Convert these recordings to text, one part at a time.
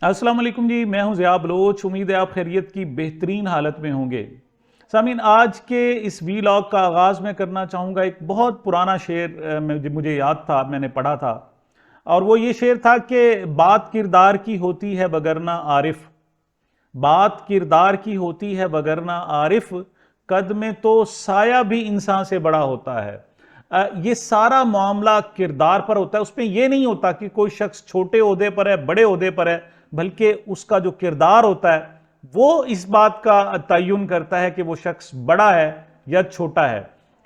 अस्सलाम वालेकुम जी, मैं हूं ज़िया बलोच। उम्मीद है आप खैरियत की बेहतरीन हालत में होंगे। सामीन, आज के इस वीलॉग का आगाज़ मैं करना चाहूँगा। एक बहुत पुराना शेर मुझे याद था, मैंने पढ़ा था, और वो ये शेर था कि बात किरदार की होती है वगरना आरिफ, बात किरदार की होती है वगरना आरिफ, कद में तो साया भी इंसान से बड़ा होता है। ये सारा मामला किरदार पर होता है। उसमें यह नहीं होता कि कोई शख्स छोटे ओहदे पर है, बड़े ओहदे पर है, बल्कि उसका जो किरदार होता है वो इस बात का तयन करता है कि वो शख्स बड़ा है या छोटा है।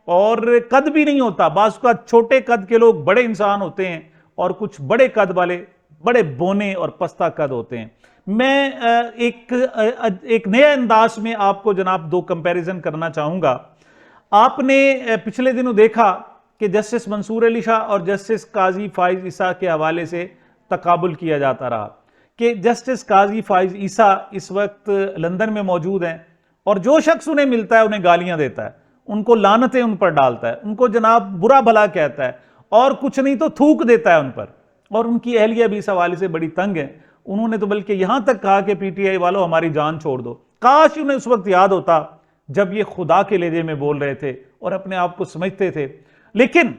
और कद भी नहीं होता, बाज़ का छोटे कद के लोग बड़े इंसान होते हैं और कुछ बड़े कद वाले बड़े बोने और पस्ता कद होते हैं। मैं एक नए अंदाज में आपको जनाब दो कंपैरिजन करना चाहूंगा। आपने पिछले दिनों देखा कि जस्टिस मंसूर अली शाह और जस्टिस काजी फाइज ईसा के हवाले से तकाबुल किया जाता रहा कि जस्टिस काजी फाइज ईसा इस वक्त लंदन में मौजूद हैं और जो शख्स उन्हें मिलता है उन्हें गालियां देता है, उनको लानतें उन पर डालता है, उनको जनाब बुरा भला कहता है और कुछ नहीं तो थूक देता है उन पर। और उनकी अहलिया भी इस हवाले से बड़ी तंग है। उन्होंने तो बल्कि यहां तक कहा कि पीटीआई वालों हमारी जान छोड़ दो। काश उन्हें उस वक्त याद होता जब ये खुदा के लहजे में बोल रहे थे और अपने आप को समझते थे। लेकिन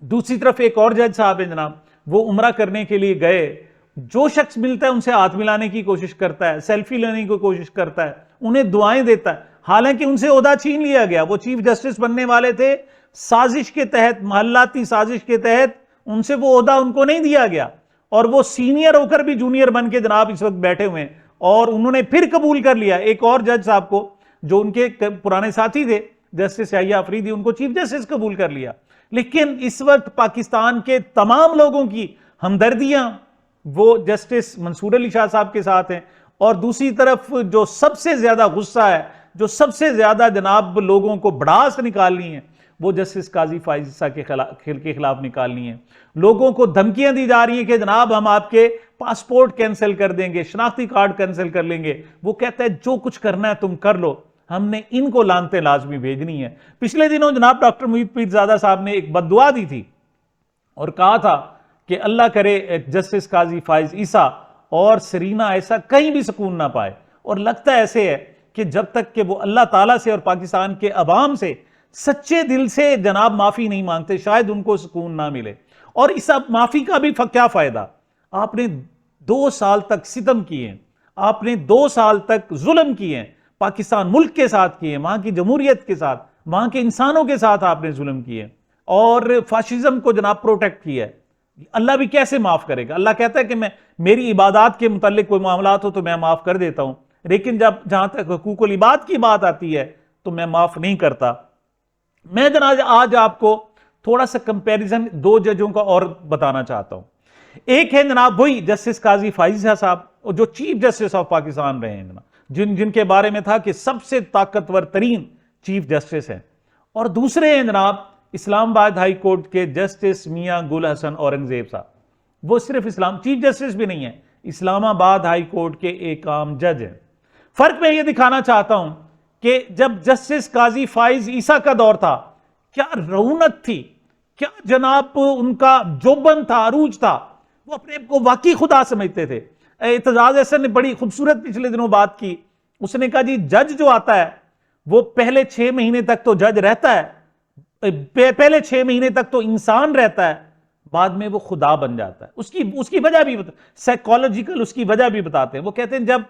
दूसरी तरफ एक और जज साहब है जनाब, वो उम्रा करने के लिए गए, जो शख्स मिलता है उनसे हाथ मिलाने की कोशिश करता है, सेल्फी लेने की कोशिश करता है, उन्हें दुआएं देता है। हालांकि उनसे ओहदा छीन लिया गया, वो चीफ जस्टिस बनने वाले थे, साजिश के तहत, महल्लाती साजिश के तहत उनसे वो ओहदा उनको नहीं दिया गया और वो सीनियर होकर भी जूनियर बन के जनाब इस वक्त बैठे हुए हैं। और उन्होंने फिर कबूल कर लिया एक और जज साहब को, जो उनके पुराने साथी थे जस्टिस याहिया अफरीदी, उनको चीफ जस्टिस कबूल कर लिया। लेकिन इस वक्त पाकिस्तान के तमाम लोगों की हमदर्दियां वो जस्टिस मंसूर अली शाह साहब के साथ हैं। और दूसरी तरफ जो सबसे ज्यादा गुस्सा है, जो सबसे ज्यादा जनाब लोगों को भड़ास निकालनी है, वो जस्टिस काजी फाइज ईसा के खिलाफ निकालनी है। लोगों को धमकियां दी जा रही हैं कि जनाब हम आपके पासपोर्ट कैंसिल कर देंगे, शनाख्ती कार्ड कैंसिल कर लेंगे। वो कहता है जो कुछ करना है तुम कर लो, हमने इनको लानते लाजमी भेजनी है। पिछले दिनों जनाब डॉक्टर मुहीद पीरजादा साहब ने एक बद्दुआ दी थी और कहा था कि अल्लाह करे जस्टिस काजी फाइज ईसा और सरीना ऐसा कहीं भी सुकून ना पाए। और लगता ऐसे है कि जब तक कि वो अल्लाह ताला से और पाकिस्तान के अवाम से सच्चे दिल से जनाब माफी नहीं मांगते, शायद उनको सुकून ना मिले। और इस माफी का भी क्या फायदा? आपने 2 साल तक सितम किए, आपने 2 साल तक जुल्म किए, पाकिस्तान मुल्क के साथ किए, वहां की जमहूरियत के साथ, वहां के इंसानों के साथ आपने जुल्म किए और फाशिज्म को जनाब प्रोटेक्ट किया है। अल्लाह भी कैसे माफ करेगा? अल्लाह कहता है कि मैं, मेरी इबादत के मुतालिक कोई मामलात हो तो मैं माफ कर देता हूं, लेकिन जब जहां तक हुकूकुल इबाद की बात आती है तो मैं माफ नहीं करता। मैं जनाब आज आपको थोड़ा सा कंपैरिजन 2 जजों का और बताना चाहता हूं। एक है जनाब वही जस्टिस काजी फाइज साहब, जो चीफ जस्टिस ऑफ पाकिस्तान रहे हैं जनाब, जिनके बारे में था कि सबसे ताकतवर तरीन चीफ जस्टिस हैं। और दूसरे हैं जनाब इस्लामाबाद हाई कोर्ट के जस्टिस मियां गुल हसन औरंगजेब साहब। वो सिर्फ इस्लाम चीफ जस्टिस भी नहीं है, इस्लामाबाद हाई कोर्ट के एक आम जज हैं। फर्क मैं ये दिखाना चाहता हूं कि जब जस्टिस काजी फाइज ईसा का दौर था, क्या रौनक थी, क्या जनाब उनका जोबन था, अरूज था, वो अपने को वाकई खुदा समझते थे। एतजाज अहसन ने बड़ी खूबसूरत पिछले दिनों बात की। उसने कहा जी जज जो आता है वो पहले 6 महीने तक तो जज रहता है, पहले 6 महीने तक तो इंसान रहता है, बाद में वो खुदा बन जाता है। उसकी वजह भी साइकोलॉजिकल उसकी वजह भी बताते हैं। वो कहते हैं जब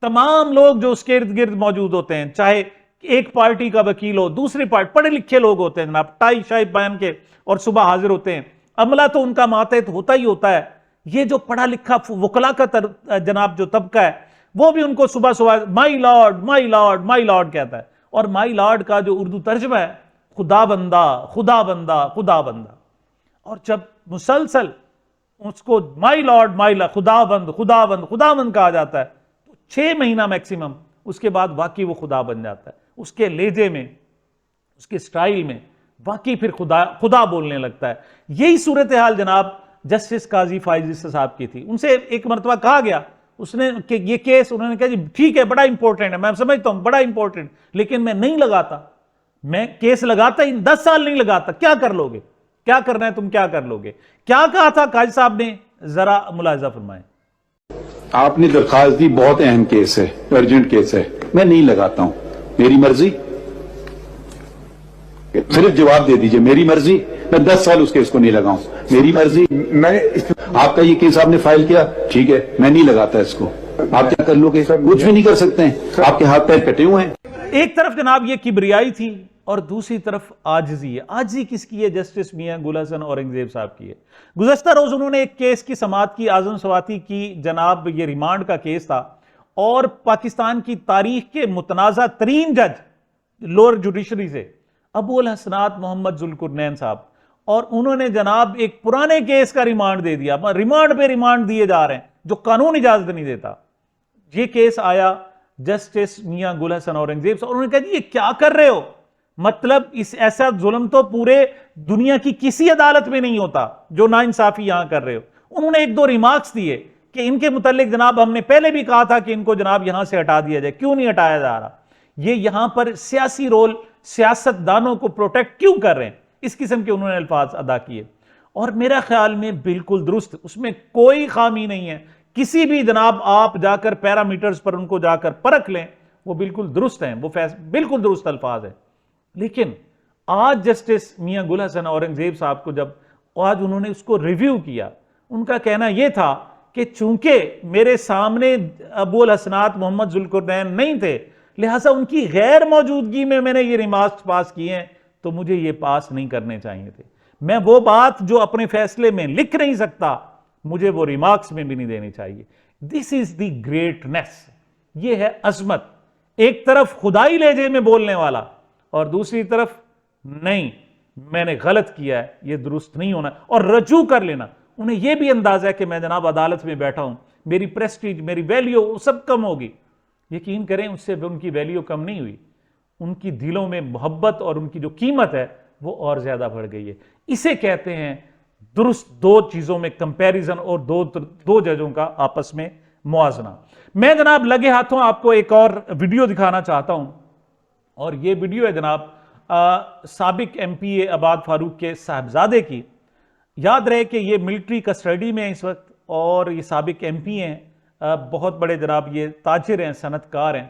तमाम लोग जो उसके इर्द गिर्द मौजूद होते हैं, चाहे एक पार्टी का वकील हो, दूसरी पार्टी, पढ़े लिखे लोग होते हैं जनाब, टाई शाई पहन के और सुबह हाजिर होते हैं, अमला तो उनका मातहत होता ही होता है। ये जो पढ़ा लिखा वकला का जनाब जो तबका है, वो भी उनको सुबह सुबह my lord my lord my lord कहता है। और माई लॉर्ड का जो उर्दू तर्जमा है खुदा बंदा खुदा बंदा खुदा बंदा। और जब मुसलसल उसको माई लॉर्ड माई लॉर्ड खुदाबंद खुदाबंद खुदाबंद कहा जाता है तो 6 महीना मैक्सिमम, उसके बाद वाकई वो खुदा बन जाता है। उसके लहजे में, उसके स्टाइल में वाकई फिर खुदा खुदा बोलने लगता है। यही सूरत हाल जनाब जस्टिस काजी फाइज ईसा साहब की थी। उनसे एक मरतबा कहा गया, उसने कि ये केस, उन्होंने कहा जी ठीक है बड़ा इंपॉर्टेंट है, मैं समझता हूं बड़ा इंपॉर्टेंट, लेकिन मैं नहीं लगाता, मैं केस लगाता ही 10 साल नहीं लगाता, क्या कर लोगे, क्या करना है तुम, क्या कर लोगे? क्या कहा था काजी साहब ने, जरा मुलाहिजा फरमाएं। आपने दरखास्त दी, बहुत अहम केस है, अर्जेंट केस है, मैं नहीं लगाता हूं, मेरी मर्जी। सिर्फ जवाब दे दीजिए, मेरी मर्जी। मैं 10 साल उस केस को नहीं लगाऊं, मेरी मर्जी। आपका ये केस आपने फाइल किया, ठीक है, मैं नहीं लगाता इसको। आप क्या कर लोगे? कुछ भी नहीं कर सकते हैं, आपके हाथ पैर कटे हुए हैं। एक तरफ जनाब ये किबरियाई थी और दूसरी तरफ आजिजी है। आजिजी किसकी है? जस्टिस मियां गुल हसन औरंगजेब साहब की है। गुज़श्ता रोज उन्होंने एक केस की समाअत की, आजम स्वाति की, जनाब ये रिमांड का केस था और पाकिस्तान की तारीख के मुतनाज़ा तरीन जज लोअर जुडिशरी से अबुल हसनात मोहम्मद जुल्कुरनैन साहब, और उन्होंने जनाब एक पुराने केस का रिमांड दे दिया। रिमांड पे रिमांड दिए जा रहे हैं जो कानून इजाजत नहीं देता। ये केस आया जस्टिस मियां गुल हसन औरंगजेब साहब, उन्होंने कहा जी ये क्या कर रहे हो, मतलब इस ऐसा जुल्म तो पूरे दुनिया की किसी अदालत में नहीं होता जो नाइंसाफी यहां कर रहे हो। उन्होंने एक दो रिमार्क्स दिए कि इनके मुतालिक जनाब हमने पहले भी कहा था कि इनको जनाब यहां से हटा दिया जाए, क्यों नहीं हटाया जा रहा, ये यहां पर सियासी रोल सियासतदानों को प्रोटेक्ट क्यों कर रहे हैं, इस किस्म के उन्होंने अल्फाज अदा किए। और मेरा ख्याल में बिल्कुल दुरुस्त, उसमें कोई खामी नहीं है। किसी भी जनाब आप जाकर पैरामीटर्स पर उनको जाकर परख लें, वो बिल्कुल दुरुस्त हैं, वो बिल्कुल दुरुस्त अल्फाज है। लेकिन आज जस्टिस मियां गुल हसन औरंगजेब साहब को जब आज उन्होंने उसको रिव्यू किया, उनका कहना यह था कि चूंकि मेरे सामने अबुल हसनात मोहम्मद जुल्कुरनैन नहीं थे, लिहाजा उनकी गैर मौजूदगी में मैंने ये रिमार्क्स पास किए हैं, तो मुझे ये पास नहीं करने चाहिए थे। मैं वो बात जो अपने फैसले में लिख नहीं सकता, मुझे वो रिमार्क्स में भी नहीं देनी चाहिए। दिस इज द ग्रेटनेस, ये है अजमत। एक तरफ खुदाई लहजे में बोलने वाला और दूसरी तरफ नहीं, मैंने गलत किया है, ये दुरुस्त नहीं होना, और रजू कर लेना। उन्हें यह भी अंदाजा है कि मैं जनाब अदालत में बैठा हूं, मेरी प्रेस्टीज, मेरी वैल्यू सब कम होगी। यकीन करें, उससे उनकी वैल्यू कम नहीं हुई, उनकी दिलों में मोहब्बत और उनकी जो कीमत है वो और ज्यादा बढ़ गई है। इसे कहते हैं दुरुस्त दो चीजों में कंपैरिजन और दो जजों का आपस में मुआजना। मैं जनाब लगे हाथों आपको एक और वीडियो दिखाना चाहता हूं, और ये वीडियो है जनाब साबिक एमपीए अबाद फारूक के साहबजादे की। याद रहे कि ये मिलिट्री कस्टडी में है इस वक्त, और ये साबिक एमपी हैं, बहुत बड़े जनाब ये ताजिर हैं, सनतकार हैं।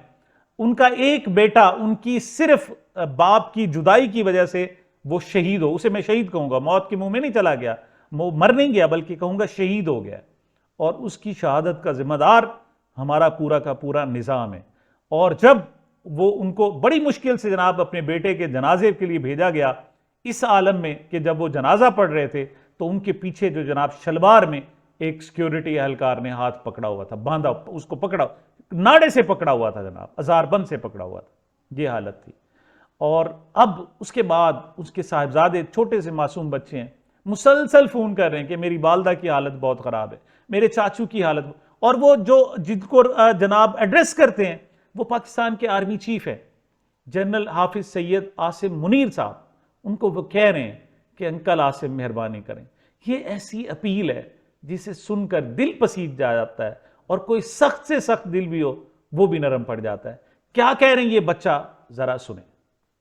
उनका एक बेटा उनकी सिर्फ बाप की जुदाई की वजह से वो शहीद हो, उसे मैं शहीद कहूंगा, मौत के मुंह में नहीं चला गया, वो मर नहीं गया, बल्कि कहूंगा शहीद हो गया, और उसकी शहादत का जिम्मेदार हमारा पूरा का पूरा निज़ाम है। और जब वो उनको बड़ी मुश्किल से जनाब अपने बेटे के जनाजे के लिए भेजा गया, इस आलम में कि जब वो जनाजा पढ़ रहे थे तो उनके पीछे जो जनाब शलवार में एक सिक्योरिटी एहलकार ने हाथ पकड़ा हुआ था, बांधा, उसको पकड़ा, नाड़े से पकड़ा हुआ था जनाब, अजारबंद से पकड़ा हुआ था, ये हालत थी। और अब उसके बाद उसके साहिबजादे छोटे से मासूम बच्चे हैं, मुसलसल फोन कर रहे हैं कि मेरी वालदा की हालत बहुत खराब है, मेरे चाचू की हालत, और वो जो जिनको जनाब एड्रेस करते हैं वो पाकिस्तान के आर्मी चीफ है जनरल हाफिज सैयद आसिम मुनीर साहब, उनको वो कह रहे हैं कि अंकल आसिम मेहरबानी करें। ये ऐसी अपील है जिसे सुनकर दिल पसीज जा जाता है, और कोई सख्त से सख्त दिल भी हो वो भी नरम पड़ जाता है। क्या कह रहे हैं ये बच्चा, जरा सुने।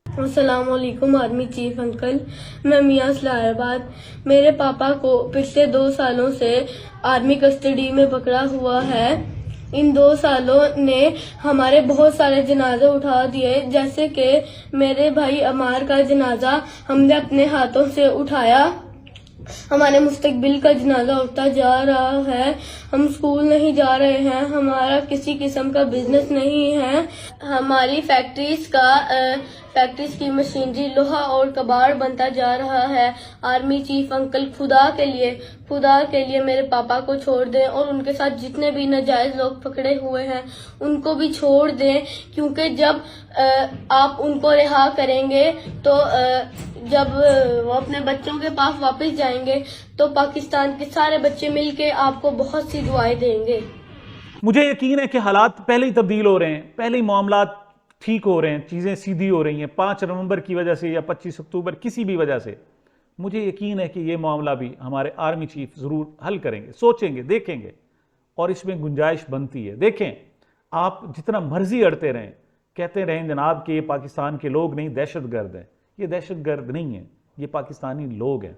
अस्सलाम वालेकुम आर्मी चीफ अंकल, मैं मियां इस्लामाबाद। मेरे पापा को पिछले 2 सालों से आर्मी कस्टडी में पकड़ा हुआ है। इन 2 सालों ने हमारे बहुत सारे जनाजे उठा दिए, जैसे कि मेरे भाई अमार का जनाजा हमने अपने हाथों से उठाया। हमारे मुस्तकबिल का जनाजा उठता जा रहा है। हम स्कूल नहीं जा रहे हैं, हमारा किसी किस्म का बिजनेस नहीं है। हमारी फैक्ट्रीज की मशीनरी लोहा और कबाड़ बनता जा रहा है। आर्मी चीफ अंकल, खुदा के लिए मेरे पापा को छोड़ दें, और उनके साथ जितने भी नाजायज लोग पकड़े हुए हैं उनको भी छोड़ दें, क्योंकि जब आप उनको रिहा करेंगे तो जब वो अपने बच्चों के पास वापस जाएंगे तो पाकिस्तान के सारे बच्चे मिलके आपको बहुत सी दुआएं देंगे। मुझे यकीन है कि हालात पहले ही तब्दील हो रहे हैं, पहले ही मामला ठीक हो रहे हैं, चीज़ें सीधी हो रही हैं। 5 नवंबर की वजह से या 25 अक्टूबर किसी भी वजह से, मुझे यकीन है कि ये मामला भी हमारे आर्मी चीफ ज़रूर हल करेंगे, सोचेंगे, देखेंगे, और इसमें गुंजाइश बनती है। देखें, आप जितना मर्जी अड़ते रहें, कहते रहें जनाब कि ये पाकिस्तान के लोग नहीं दहशतगर्द हैं, ये दहशतगर्द नहीं है, ये पाकिस्तानी लोग हैं।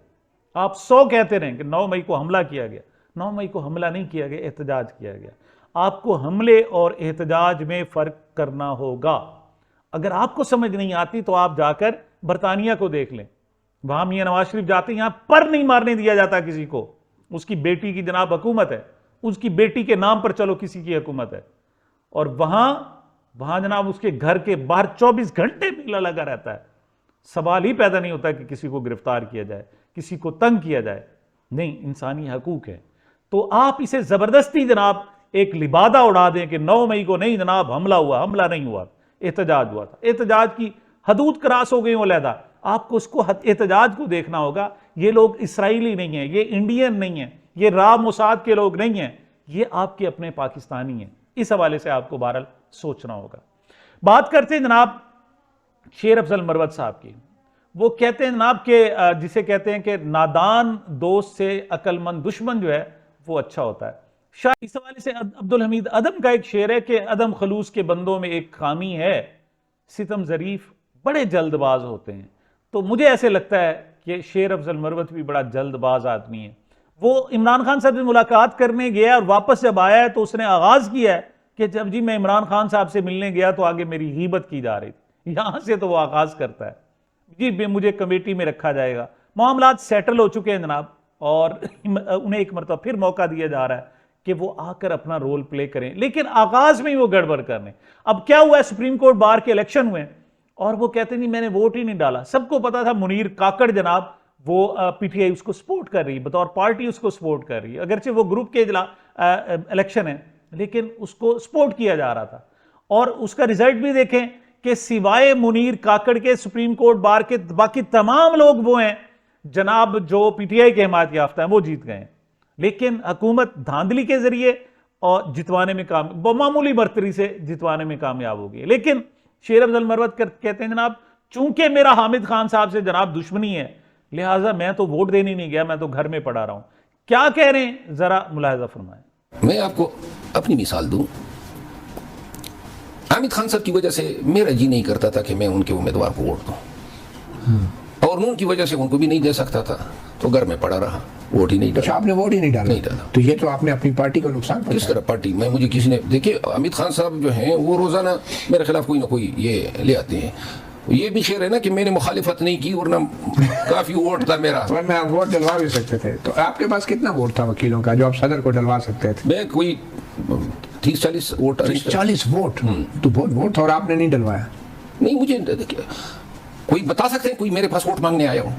आप 100 कहते रहें कि 9 मई को हमला किया गया, 9 मई को हमला नहीं किया गया, एहतजाज किया गया। आपको हमले और एहतजाज में फ़र्क करना होगा। अगर आपको समझ नहीं आती तो आप जाकर बरतानिया को देख लें, वहां मियां नवाज शरीफ जाते हैं, यहां पर नहीं मारने दिया जाता किसी को। उसकी बेटी की जनाब हुकूमत है, उसकी बेटी के नाम पर चलो किसी की हुकूमत है, और वहां जनाब उसके घर के बाहर 24 घंटे मेला लगा रहता है। सवाल ही पैदा नहीं होता कि किसी को गिरफ्तार किया जाए, किसी को तंग किया जाए। नहीं, इंसानी हकूक है। तो आप इसे जबरदस्ती जनाब एक लिबादा उड़ा दें कि 9 मई को नहीं जनाब हमला हुआ, हमला नहीं हुआ, एहतजाज हुआ था। एहतजाज की हदूद क्रॉस हो गई हो लहदा। आपको उसको एहतजाज को देखना होगा। ये लोग इसराइली नहीं है, ये इंडियन नहीं है, ये राव मोसाद के लोग नहीं हैं, ये आपके अपने पाकिस्तानी हैं। इस हवाले से आपको बहरहाल सोचना होगा। बात करते हैं जनाब शेर अफजल मरवत साहब की। वो कहते हैं जनाब के जिसे कहते हैं कि नादान दोस्त से अक्लमंद दुश्मन जो है वो अच्छा होता है। शायद इस हवाले से अब्दुल हमीद अदम का एक शेर है कि अदम खलूस के बंदों में एक खामी है, सितम ज़रीफ बड़े जल्दबाज होते हैं। तो मुझे ऐसे लगता है कि शेर अफजल मरवत भी बड़ा जल्दबाज आदमी है। वो इमरान खान साहब से मुलाकात करने गया और वापस जब आया है तो उसने आगाज़ किया है कि जब जी मैं इमरान खान साहब से मिलने गया तो आगे मेरी गीबत की जा रही थी। यहां से तो वो आगाज़ करता है, जी मुझे कमेटी में रखा जाएगा। मामलात सेटल हो चुके हैं जनाब, और उन्हें एक मरतबा फिर मौका दिया जा रहा है कि वो आकर अपना रोल प्ले करें, लेकिन आगाज में ही वो गड़बड़ करने। अब क्या हुआ है, सुप्रीम कोर्ट बार के इलेक्शन हुए और वो कहते नहीं मैंने वोट ही नहीं डाला। सबको पता था मुनीर काकड़ जनाब वो पीटीआई उसको सपोर्ट कर रही है, बतौर पार्टी उसको सपोर्ट कर रही है, अगरचे वो ग्रुप के इलेक्शन है लेकिन उसको सपोर्ट किया जा रहा था। और उसका रिजल्ट भी देखें कि सिवाय मुनीर काकड़ के सुप्रीम कोर्ट बार के बाकी तमाम लोग वो हैं जनाब जो पीटीआई के हिमायत याफ्ता हैं, वो जीत गए। लेकिन हुकूमत धांधली के जरिए और जितवाने में मामूली बर्तरी से जितवाने में कामयाब हो गई। लेकिन शेर अफजल मरवत कहते हैं जनाब चूंकि मेरा हामिद खान साहब से जनाब दुश्मनी है लिहाजा मैं तो वोट देने नहीं गया, मैं तो घर में पड़ा रहा हूं। क्या कह रहे हैं जरा मुलाहिजा फरमाएं। मैं आपको अपनी मिसाल दूं, हामिद खान साहब की वजह से मेरा जी नहीं करता था कि मैं उनके उम्मीदवार को वोट दूं, और उनकी वजह से उनको भी नहीं दे सकता था, तो घर में पड़ा रहा, वोट ही नहीं डाला। आपने वोट ही नहीं डाला? नहीं डाला। तो ये तो आपने अपनी पार्टी को नुकसान किस तरह पार्टी में मुझे किसी ने, देखिए हामिद खान साहब जो हैं वो रोजाना मेरे खिलाफ कोई ना कोई ये ले आते हैं। ये भी शेर है ना कि मैंने मुखालिफत नहीं की वरना काफी वोट था मेरा, वरना आप वोट डलवा भी सकते थे। तो आपके पास कितना वोट था वकीलों का जो आप सदर को डलवा सकते थे? मैं कोई 30-40 वोट। 40 वोट तो बहुत वोट था और आपने नहीं डलवाया? नहीं, मुझे कोई बता सकते हैं कोई मेरे पास वोट मांगने आया हो?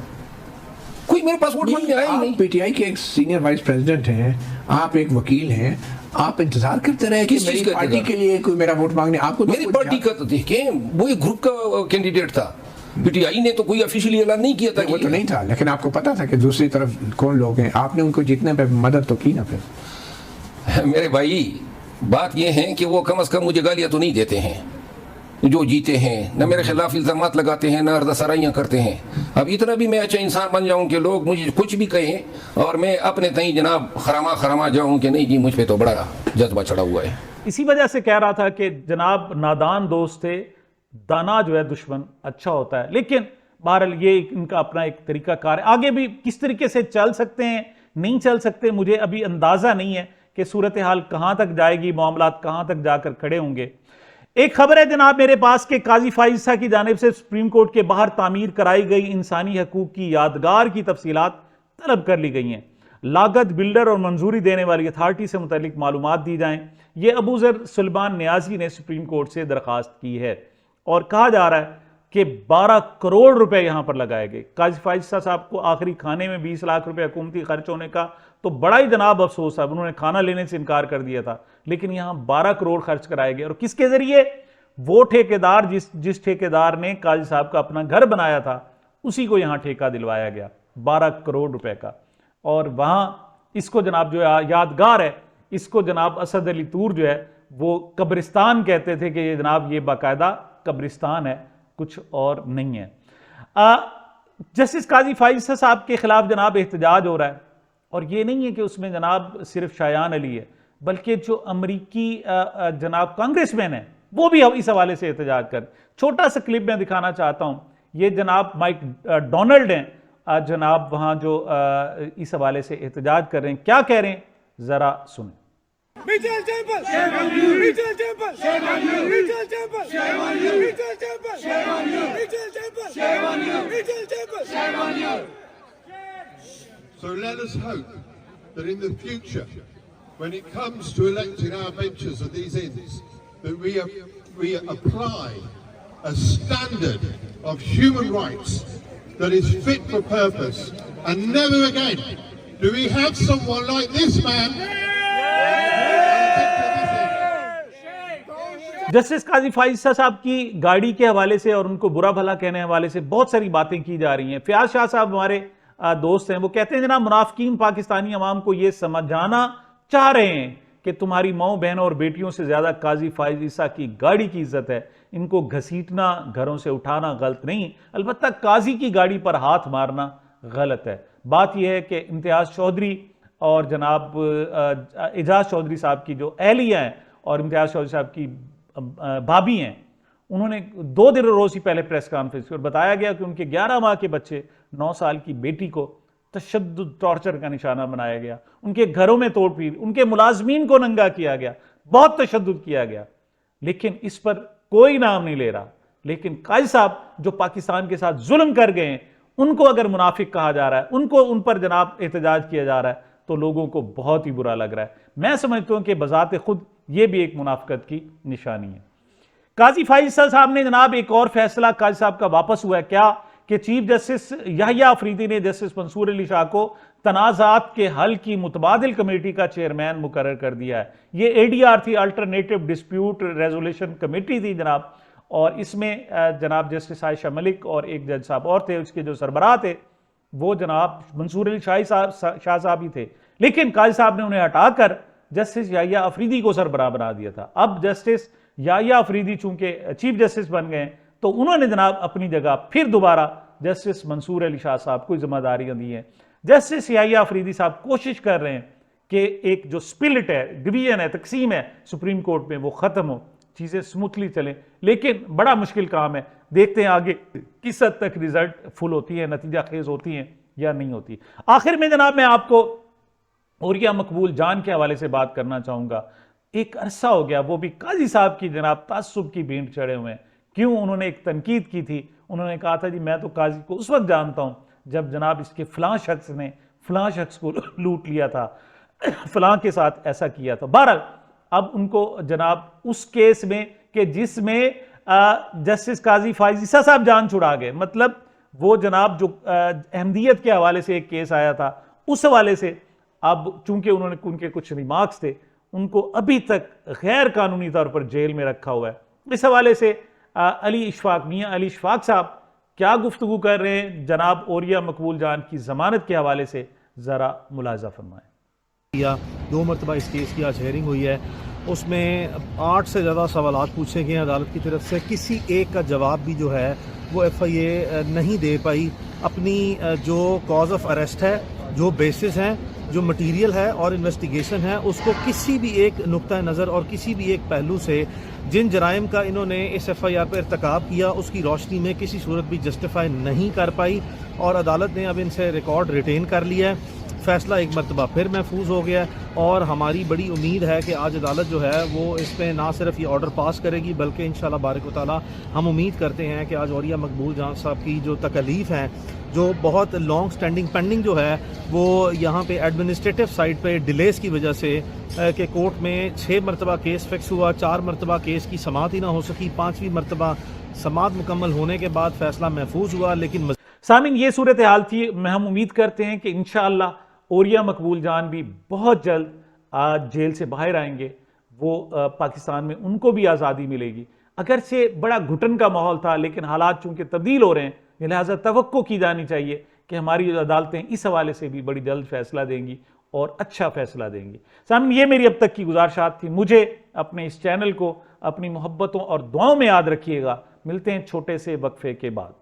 कोई मेरे पास वोट मांगने आया ही नहीं। पीटीआई के एक सीनियर वाइस प्रेसिडेंट हैं, आप एक वकील हैं, आप इंतजार करते रहे कि मेरी पार्टी के लिए कोई मेरा वोट मांगने। आपको मेरी पार्टी का तो देखें वो एक ग्रुप का कैंडिडेट था, पीटीआई ने तो कोई ऑफिशियली ऐलान नहीं किया था। वो तो नहीं था, लेकिन आपको पता था कि दूसरी तरफ कौन लोग हैं, आपने उनको जीतने पे मदद तो की ना फिर? मेरे भाई बात ये है कि वो कम से कम मुझे गालियां तो नहीं देते हैं जो जीते हैं, न मेरे खिलाफ इल्जामात लगाते हैं, न अर्दसराइयाँ करते हैं। अब इतना भी मैं अच्छा इंसान बन जाऊं कि लोग मुझे कुछ भी कहें और मैं अपने तई जनाब खरामा जाऊं कि नहीं जी मुझ पे तो बड़ा जज्बा चढ़ा हुआ है। इसी वजह से कह रहा था कि जनाब नादान दोस्त थे, दाना जो है दुश्मन अच्छा होता है। लेकिन बहरहाल ये इनका अपना एक तरीका कार है। आगे भी किस तरीके से चल सकते हैं नहीं चल सकते मुझे अभी अंदाजा नहीं है कि सूरत हाल कहां तक जाएगी, मामलात कहां तक जाकर खड़े होंगे। एक खबर है जनाब मेरे पास के काजी फाइजा की जानिब से सुप्रीम कोर्ट के बाहर तामीर कराई गई इंसानी हकूक की यादगार की तफसीलात तलब कर ली गई हैं। लागत, बिल्डर और मंजूरी देने वाली अथॉरिटी से मुतल्लिक मालूमात दी जाएं, यह अबूजर सुल्तान नियाजी ने सुप्रीम कोर्ट से दरखास्त की है और कहा जा रहा है कि 12 करोड़ रुपए यहां पर लगाए गए। काजी फाइजा साहब को आखिरी खाने में 20 लाख रुपए हुकूमती खर्च होने का तो बड़ा ही जनाब अफसोस है, उन्होंने खाना लेने से इनकार कर दिया था, लेकिन यहां 12 करोड़ खर्च कराए गए। और किसके जरिए? वो ठेकेदार जिस ठेकेदार ने काजी साहब का अपना घर बनाया था उसी को यहां ठेका दिलवाया गया 12 करोड़ रुपए का। और वहां इसको जनाब जो यादगार है, इसको जनाब असद अली तूर जो है वो कब्रिस्तान कहते थे कि ये जनाब ये बाकायदा कब्रिस्तान है, कुछ और नहीं है। जस्टिस काजी फाइजा साहब के खिलाफ जनाब एहतजाज हो रहा है और ये नहीं है कि उसमें जनाब सिर्फ शायान अली है, बल्कि जो अमरीकी जनाब कांग्रेसमैन है वो भी इस हवाले से एहतजाज कर। छोटा सा क्लिप मैं दिखाना चाहता हूं। ये जनाब माइक डोनाल्ड हैं जनाब वहां जो इस हवाले से एहतजाज कर रहे हैं, क्या कह रहे हैं जरा सुने। Mitchell Temple! Shame on you! Mitchell Temple! Shame on you! Mitchell Temple! Shame on you! Mitchell Temple! Shame on you! Mitchell Temple! Shame on you! Mitchell Temple! Shame on you! So let us hope that in the future, when it comes to electing our benches at these inns, that we apply a standard of human rights that is fit for purpose, and never again do we have someone like this man. Justice Qazi Faez साहब की गाड़ी के हवाले से और उनको बुरा भला कहने हवाले से बहुत सारी बातें की जा रही हैं। फयाज शाह साहब हमारे दोस्त हैं, वो कहते हैं जनाब मुनाफिकीन पाकिस्तानी अवाम को ये समझाना चाह रहे हैं कि तुम्हारी माओ बहनों और बेटियों से ज्यादा काजी फाइज़ ईसा की गाड़ी की इज्जत है, इनको घसीटना घरों से उठाना गलत नहीं, अलबत्ता काजी की गाड़ी पर हाथ मारना गलत है। बात यह है कि इम्तियाज चौधरी और जनाब एजाज चौधरी साहब की जो अहलिया हैं और इम्तियाज चौधरी साहब की भाभी हैं, उन्होंने 2 दिन रोज ही पहले प्रेस कॉन्फ्रेंस की और बताया गया कि उनके 11 माह के बच्चे 9 साल की बेटी को तशद्दुद टॉर्चर का निशाना बनाया गया, उनके घरों में तोड़फोड़, उनके मुलाजमीन को नंगा किया गया, बहुत तशद्दुद किया गया, लेकिन इस पर कोई नाम नहीं ले रहा। लेकिन काजी साहब जो पाकिस्तान के साथ जुल्म कर गए हैं, उनको अगर मुनाफिक कहा जा रहा है, उन पर जनाब एहतजाज किया जा रहा है, तो लोगों को बहुत ही बुरा लग रहा है। मैं समझता हूं कि बजाते खुद ये भी एक मुनाफिकत की निशानी है। काजी फाइज़ साहब ने जनाब एक और फैसला काजी साहब का वापस हुआ है क्या कि चीफ जस्टिस याहिया अफरीदी ने जस्टिस मंसूर अली शाह को तनाज़ात के हल की मुतबादिल कमेटी का चेयरमैन मुकर्रर कर दिया है। ये ADR थी, अल्टरनेटिव डिस्प्यूट रेजोल्यूशन कमेटी थी जनाब, और इसमें जनाब जस्टिस आयशा मलिक और एक जज साहब और थे, उसके जो सरबराह थे वो जनाब मंसूर अली शाह साहब ही थे, लेकिन काजी साहब ने उन्हें हटाकर जस्टिस याहिया अफरीदी को सरबराह बना दिया था। अब जस्टिस याहिया अफरीदी चूंकि चीफ जस्टिस बन गए तो उन्होंने जनाब अपनी जगह फिर दोबारा जस्टिस मंसूर अली शाह साहब को जिम्मेदारियां दी हैं। जस्टिस याहिया अफरीदी साहब कोशिश कर रहे हैं कि एक जो स्पिलिट है, डिवीजन है, तकसीम है सुप्रीम कोर्ट में, वो खत्म हो, चीजें स्मूथली चलें, लेकिन बड़ा मुश्किल काम है। देखते हैं आगे किस हद तक रिजल्ट फुल होती है, नतीजा खेज होती है या नहीं होती। आखिर में जनाब मैं आपको औरिया मकबूल जान के हवाले से बात करना चाहूंगा। एक अरसा हो गया वो भी काजी साहब की जनाब तासुब की भेंट चढ़े हुए हैं। क्यों? उन्होंने एक तनकीद की थी, उन्होंने कहा था जी मैं तो काजी को उस वक्त जानता हूं जब जनाब इसके फलां शख्स ने फलां शख्स को लूट लिया था, फलां के साथ ऐसा किया था। बहरहाल अब उनको जनाब उस केस में कि जिसमें जस्टिस काजी फाइज़ ईसा साहब जान छुड़ा गए, मतलब वो जनाब जो अहमदियत के हवाले से एक केस आया था, उस हवाले से अब चूंकि उनके कुछ रिमार्क्स थे, उनको अभी तक गैर कानूनी तौर पर जेल में रखा हुआ है। इस हवाले से अली इशफाक, मियां अली इशफाक साहब क्या गुफ्तगू कर रहे हैं जनाब औरिया मकबूल जान की जमानत के हवाले से, जरा मुलाजा फरमाएं। 2 मरतबा इस केस की आज हेयरिंग हुई है, उसमें 8 से ज़्यादा सवालात पूछे गए हैं अदालत की तरफ से। किसी एक का जवाब भी जो है वो FIA नहीं दे पाई। अपनी जो कॉज ऑफ अरेस्ट है, जो बेसिस हैं, जो मटेरियल है और इन्वेस्टिगेशन है, उसको किसी भी एक नुक्ता नज़र और किसी भी एक पहलू से जिन जराइम का इन्होंने इस FIR पर इर्तकाब किया उसकी रोशनी में किसी सूरत भी जस्टिफाई नहीं कर पाई, और अदालत ने अब इनसे रिकॉर्ड रिटेन कर लिया है। फैसला एक मरतबा फिर महफूज हो गया और हमारी बड़ी उम्मीद है कि आज अदालत जो है वो इस पर ना सिर्फ ये ऑर्डर पास करेगी बल्कि इंशाल्लाह बारिक व तआला हम उम्मीद करते हैं कि आज औरिया मकबूल जान साहब की जो तकलीफ़ हैं, जो बहुत लॉन्ग स्टैंडिंग पेंडिंग जो है वो यहाँ पे एडमिनिस्ट्रेटिव साइड पे डिलेस की वजह से कि कोर्ट में 6 मरतबा केस फिक्स हुआ, 4 मरतबा केस की समाअत ही ना हो सकी, 5वीं मरतबा समाअत मुकम्मल होने के बाद फैसला महफूज हुआ। लेकिन सामिन ये सूरत हाल थी। हम उम्मीद करते हैं कि इंशाअल्लाह औरिया मकबूल जान भी बहुत जल्द आज जेल से बाहर आएंगे, वो पाकिस्तान में उनको भी आज़ादी मिलेगी। अगर से बड़ा घुटन का माहौल था, लेकिन हालात चूंकि तब्दील हो रहे हैं, लिहाजा तवक्को की जानी चाहिए कि हमारी अदालतें इस हवाले से भी बड़ी जल्द फैसला देंगी और अच्छा फैसला देंगी। सामने ये मेरी अब तक की गुजारिशात थी। मुझे अपने इस चैनल को अपनी मोहब्बतों और दुआओं में याद रखिएगा। मिलते हैं छोटे से वक्फे के बाद।